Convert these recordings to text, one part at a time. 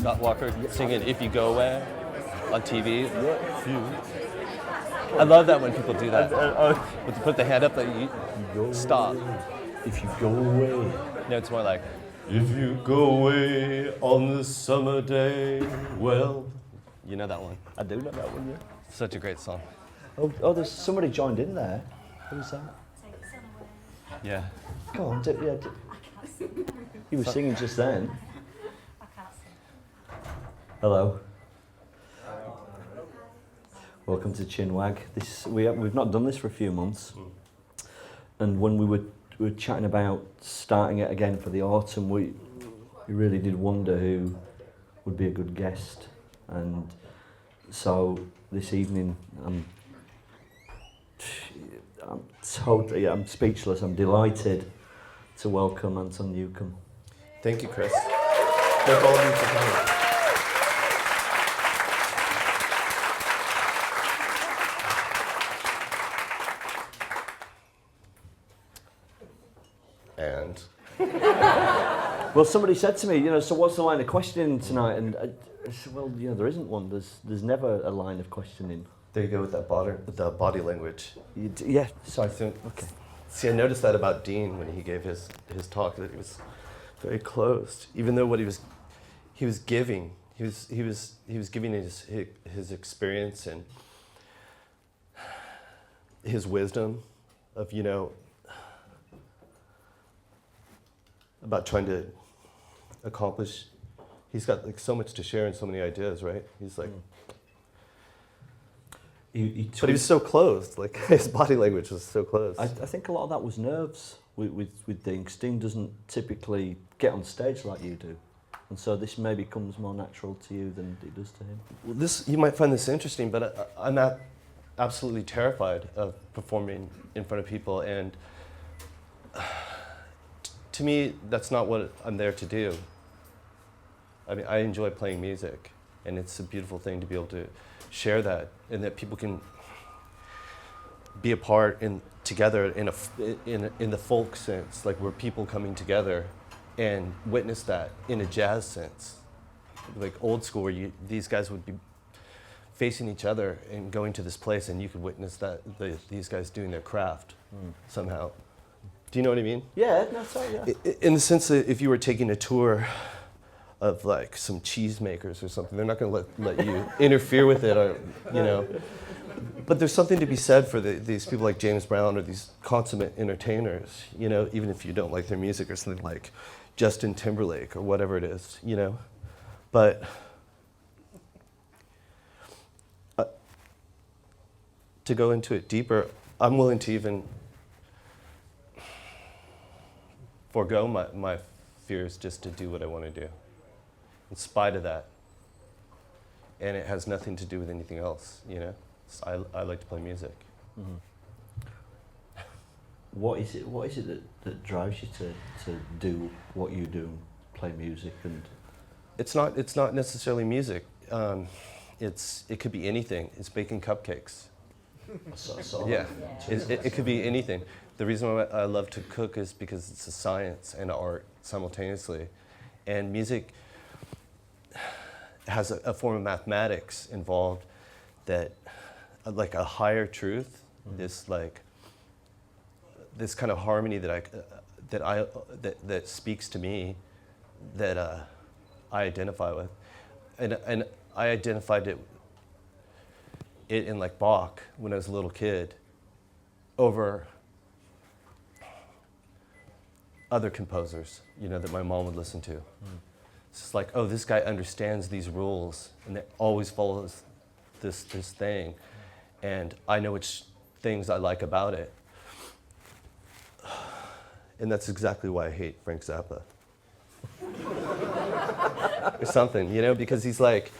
Scott Walker singing "If You Go Away" on TV. I love that when people do that. But to put the hand up, that you stop. If you go away. No, it's more like, if you go away on this summer day, well, you know that one. I do know that one, yeah. Such a great song. Oh, there's somebody joined in there. Who's that? Yeah. Go on, he was singing just then. I can't sing. Hello. Welcome to Chinwag. We've not done this for a few months, and when we were chatting about starting it again for the autumn, we really did wonder who would be a good guest, and so this evening I'm speechless. I'm delighted to welcome Anton Newcombe. Thank you, Chris. Thank all of you for coming. And? Well, somebody said to me, so what's the line of questioning tonight? And I said, well, there isn't one. There's never a line of questioning. There you go with the body language. Yeah, sorry. Okay. See, I noticed that about Dean when he gave his talk, that he was very closed, even though what he was giving, he was giving his experience and his wisdom of about trying to accomplish. He's got like so much to share and so many ideas, right? He's like. But he was so closed, like his body language was so closed. I think a lot of that was nerves with Dean. Dean doesn't typically get on stage like you do. And so this maybe comes more natural to you than it does to him. Well, you might find this interesting, but I'm not absolutely terrified of performing in front of people. And to me, that's not what I'm there to do. I mean, I enjoy playing music, and it's a beautiful thing to be able to share that, and that people can be a part together in the folk sense, like we're people coming together, and witness that in a jazz sense, like old school, where these guys would be facing each other and going to this place, and you could witness that these guys doing their craft somehow. Do you know what I mean? Yeah, that's right. Yeah. In the sense that if you were taking a tour of like some cheesemakers or something, they're not going to let you interfere with it, or, But there's something to be said for these people like James Brown, or these consummate entertainers, even if you don't like their music, or something like Justin Timberlake or whatever it is, But to go into it deeper, I'm willing to even forego my fears just to do what I want to do, in spite of that. And it has nothing to do with anything else, So I like to play music. Mm-hmm. What is it that drives you to do what you do, play music? And it's not necessarily music. It could be anything. It's baking cupcakes. Yeah, it could be anything. The reason why I love to cook is because it's a science and art simultaneously, and music has a form of mathematics involved, that like a higher truth, this kind of harmony that speaks to me, that I identify with, and I identified it in like Bach when I was a little kid, over other composers, that my mom would listen to. It's just like, oh, this guy understands these rules, and it always follows this thing, and I know which things I like about it. And that's exactly why I hate Frank Zappa. Or something, because he's like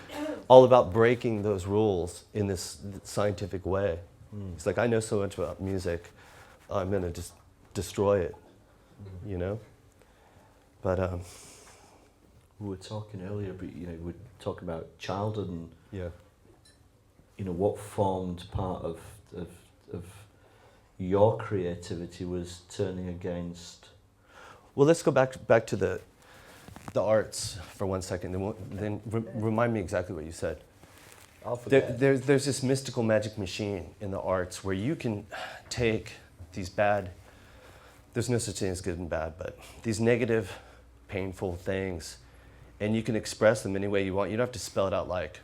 all about breaking those rules in this scientific way. He's like, I know so much about music, I'm gonna just destroy it, But we were talking earlier, but we were talking about childhood and yeah, what formed part of your creativity was turning against. Well, let's go back to the arts for 1 second, then remind me exactly what you said. I'll forget. There's this mystical magic machine in the arts where you can take these bad, there's no such thing as good and bad, but these negative, painful things, and you can express them any way you want. You don't have to spell it out like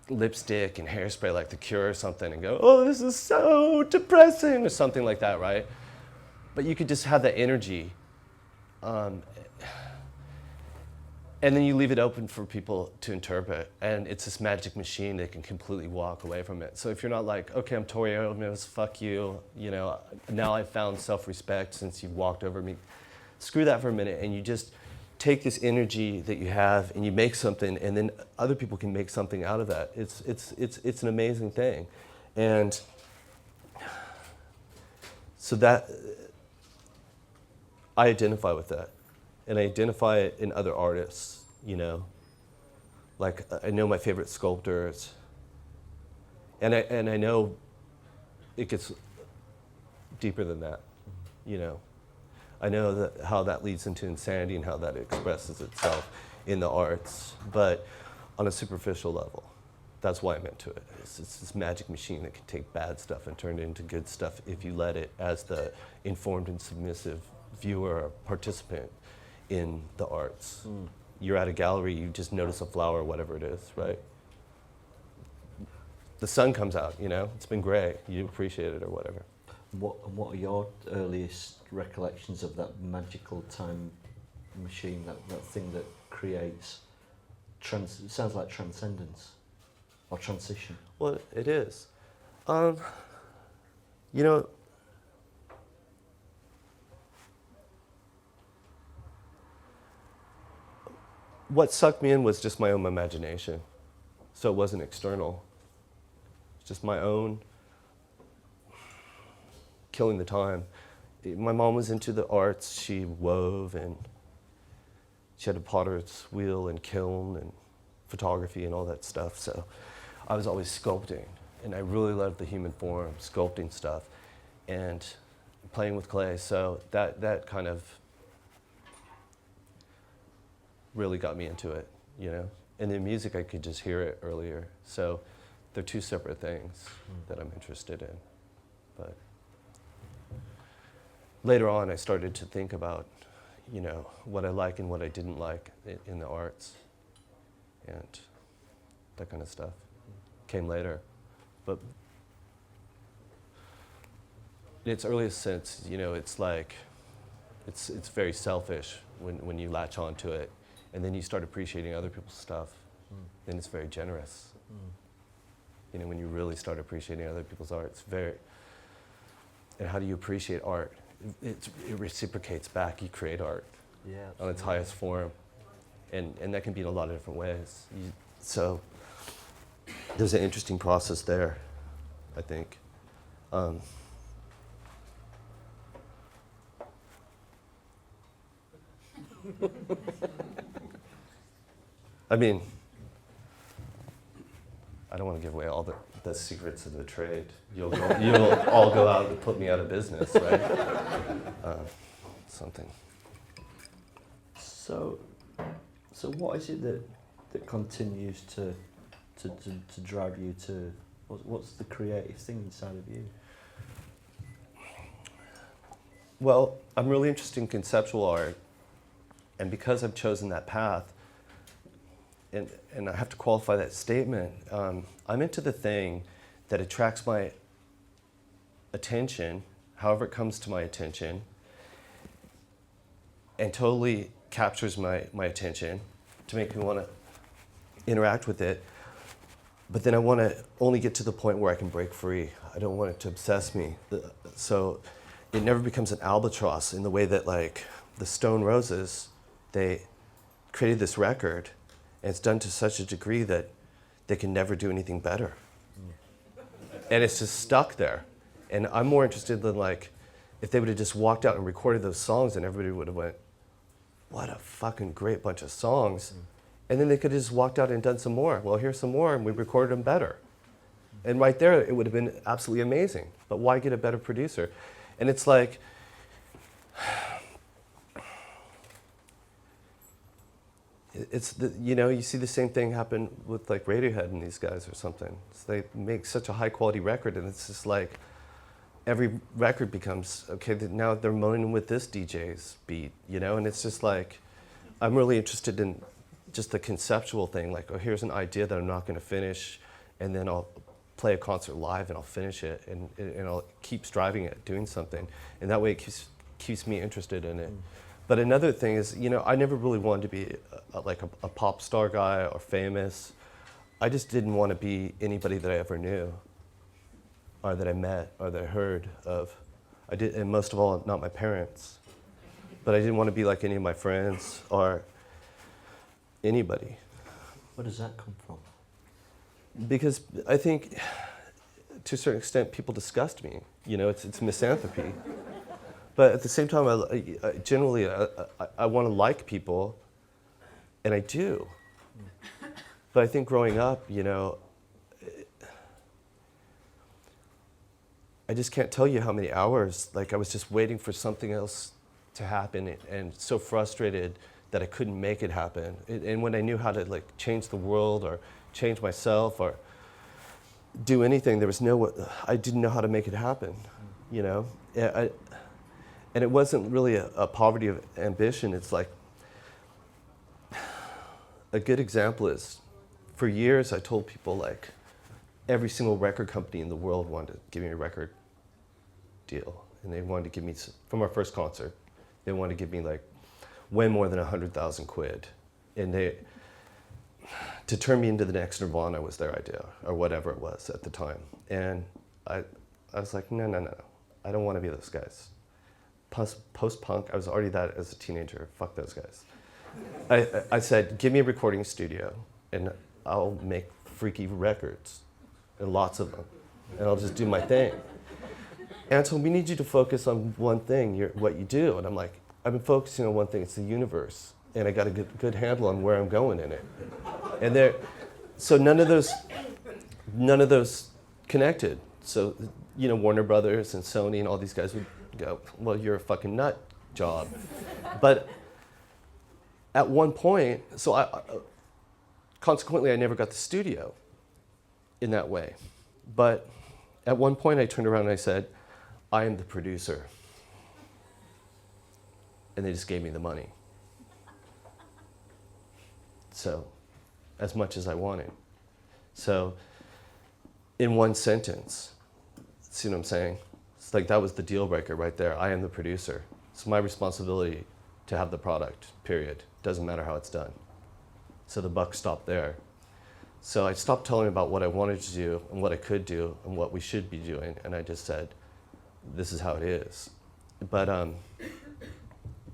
lipstick and hairspray like The Cure or something and go, oh, this is so depressing or something like that, right? But you could just have that energy. And then you leave it open for people to interpret. And it's this magic machine that can completely walk away from it. So if you're not like, okay, I'm Tori Amos, fuck you, you know, now I've found self-respect since you've walked over me. Screw that for a minute and you just take this energy that you have and you make something and then other people can make something out of that. It's an amazing thing. And so that, I identify with that. And I identify it in other artists, you know. Like I know my favorite sculptors, and I know it gets deeper than that, you know. I know that how that leads into insanity and how that expresses itself in the arts, but on a superficial level. That's why I'm into it. It's this magic machine that can take bad stuff and turn it into good stuff if you let it as the informed and submissive viewer or participant in the arts. You're at a gallery, you just notice a flower or whatever it is, right? The sun comes out, you know, it's been gray, you appreciate it or whatever. What are your earliest recollections of that magical time machine, that thing that creates, it sounds like transcendence or transition? Well, it is. You know, what sucked me in was just my own imagination. So it wasn't external. It's just my own killing the time. My mom was into the arts. She wove and she had a potter's wheel and kiln and photography and all that stuff. So I was always sculpting and I really loved the human form, sculpting stuff and playing with clay. So that kind of really got me into it, you know. And in music, I could just hear it earlier. So they're two separate things that I'm interested in. But later on, I started to think about, you know, what I like and what I didn't like in the arts. And that kind of stuff came later. But in its earliest sense, you know, it's like, it's very selfish when you latch onto it. And then you start appreciating other people's stuff, then it's very generous. You know, when you really start appreciating other people's art, it's very, and how do you appreciate art? It reciprocates back, you create art on its highest form. And that can be in a lot of different ways. So there's an interesting process there, I think. I mean, I don't want to give away all the secrets of the trade. You'll all go out and put me out of business, right? Something. So what is it that continues to drive you to? What's the creative thing inside of you? Well, I'm really interested in conceptual art, and because I've chosen that path, and I have to qualify that statement, I'm into the thing that attracts my attention, however it comes to my attention, and totally captures my attention to make me want to interact with it. But then I want to only get to the point where I can break free. I don't want it to obsess me. So it never becomes an albatross in the way that, like, the Stone Roses, they created this record, and it's done to such a degree that they can never do anything better. And it's just stuck there. And I'm more interested than, like, if they would have just walked out and recorded those songs and everybody would have went, what a fucking great bunch of songs. And then they could have just walked out and done some more. Well, here's some more, and we recorded them better. And right there, it would have been absolutely amazing. But why get a better producer? And it's like, it's the, you know, you see the same thing happen with like Radiohead and these guys or something. So they make such a high quality record, and it's just like every record becomes okay. Now they're moaning with this DJ's beat, you know, and it's just like I'm really interested in just the conceptual thing. Like, oh, here's an idea that I'm not going to finish, and then I'll play a concert live and I'll finish it, and I'll keep striving at doing something, and that way it keeps me interested in it. But another thing is, you know, I never really wanted to be like a pop star guy or famous. I just didn't want to be anybody that I ever knew, or that I met, or that I heard of. I did, and most of all, not my parents. But I didn't want to be like any of my friends or anybody. Where does that come from? Because I think, to a certain extent, people disgust me. You know, it's misanthropy. But at the same time, I generally want to like people, and I do. But I think growing up, you know, I just can't tell you how many hours, like I was just waiting for something else to happen, and so frustrated that I couldn't make it happen. And when I knew how to like change the world or change myself or do anything, there was I didn't know how to make it happen, you know? And it wasn't really a poverty of ambition. It's like, a good example is, for years I told people like, every single record company in the world wanted to give me a record deal. And they wanted to give me, from our first concert, they wanted to give me like way more than 100,000 quid. And to turn me into the next Nirvana was their idea, or whatever it was at the time. And I was like, no. I don't want to be those guys. Post-punk, I was already that as a teenager. Fuck those guys. I said, give me a recording studio and I'll make freaky records, and lots of them, and I'll just do my thing. Anton, we need you to focus on one thing, what you do. And I'm like, I've been focusing on one thing, it's the universe, and I got a good handle on where I'm going in it. And so none of those connected. So, you know, Warner Brothers and Sony and all these guys would go, well, you're a fucking nut job. But at one point, consequently, I never got the studio in that way. But at one point, I turned around and I said, I am the producer. And they just gave me the money. So, as much as I wanted. So, in one sentence, see what I'm saying? It's like that was the deal breaker right there. I am the producer. It's my responsibility to have the product, period. Doesn't matter how it's done. So the buck stopped there. So I stopped telling about what I wanted to do and what I could do and what we should be doing, and I just said, this is how it is. But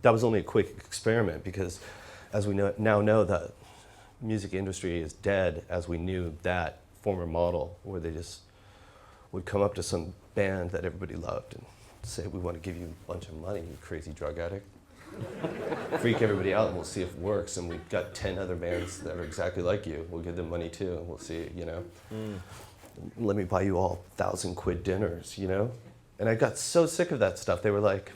that was only a quick experiment, because as we now know, that music industry is dead as we knew that former model, where they just would come up to some band that everybody loved and say, we want to give you a bunch of money, you crazy drug addict. Freak everybody out and we'll see if it works, and we've got 10 other bands that are exactly like you. We'll give them money too, and we'll see, you know. Let me buy you all 1,000 quid dinners, you know. And I got so sick of that stuff. They were like,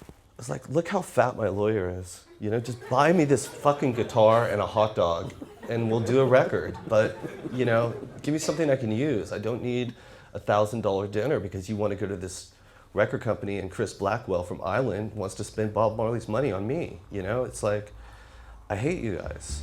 I was like, look how fat my lawyer is. You know, just buy me this fucking guitar and a hot dog and we'll do a record. But, you know, give me something I can use. I don't need a $1,000 dinner because you want to go to this record company and Chris Blackwell from Ireland wants to spend Bob Marley's money on me. You know, it's like, I hate you guys.